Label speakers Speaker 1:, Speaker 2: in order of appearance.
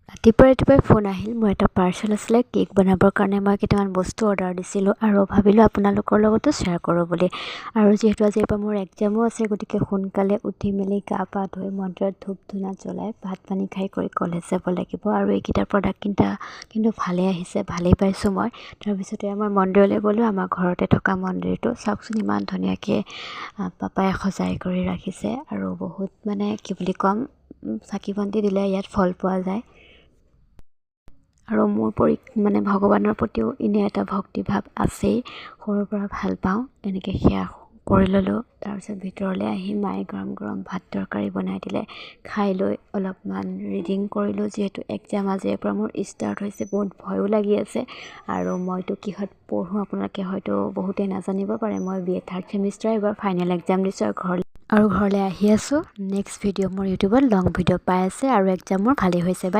Speaker 1: ৰাতিপুৱাই ফোন আহিল, মোৰ এটা পাৰ্চেল আছিলে। কেক বনাবৰ কাৰণে মই কেইটামান বস্তু অৰ্ডাৰ দিছিলোঁ আৰু ভাবিলোঁ আপোনালোকৰ লগতো শ্বেয়াৰ কৰোঁ বুলি। আৰু যিহেতু আজিৰ পৰা মোৰ এক্সামো আছে, গতিকে সোনকালে উঠি মেলি গা পা ধুই মন্দিৰত ধূপ ধূনা জ্বলাই ভাত পানী খাই কৰি কলেজ যাব লাগিব। আৰু এইকেইটা প্ৰডাক্টকেইটা কিন্তু ভালেই আহিছে, ভালেই পাইছোঁ মই। তাৰপিছতে মই মন্দিৰলৈ গ'লোঁ। আমাৰ ঘৰতে থকা মন্দিৰটো চাওকচোন, ইমান ধুনীয়াকৈ পাপাই সজাই কৰি ৰাখিছে। আৰু বহুত কি বুলি ক'ম, চাকি বন্তি দিলে ইয়াত ফল পোৱা যায়। আৰু মোৰ ভগৱানৰ প্ৰতিও এনে এটা ভক্তিভাৱ আছেই, সৰুৰ পৰা ভাল পাওঁ। এনেকৈ সেয়া কৰি ল'লোঁ। তাৰপিছত ভিতৰলৈ আহি মায়ে গৰম গৰম ভাত তৰকাৰী বনাই দিলে। খাই লৈ অলপমান ৰিডিং কৰিলোঁ, যিহেতু এক্সাম আজিৰ পৰা মোৰ ষ্টাৰ্ট হৈছে। বহুত ভয়ো লাগি আছে। আৰু মইতো কিহত পঢ়োঁ আপোনালোকে হয়তো বহুতেই নাজানিব পাৰে। মই BA 3rd ছেমিষ্টাৰ, এইবাৰ ফাইনেল এক্সাম দিছোঁ আৰু ঘৰলৈ আহি আছোঁ। নেক্সট ভিডিঅ' মোৰ ইউটিউবত লং ভিডিঅ' পাই আছে আৰু এক্সাম মোৰ ভালেই হৈছে।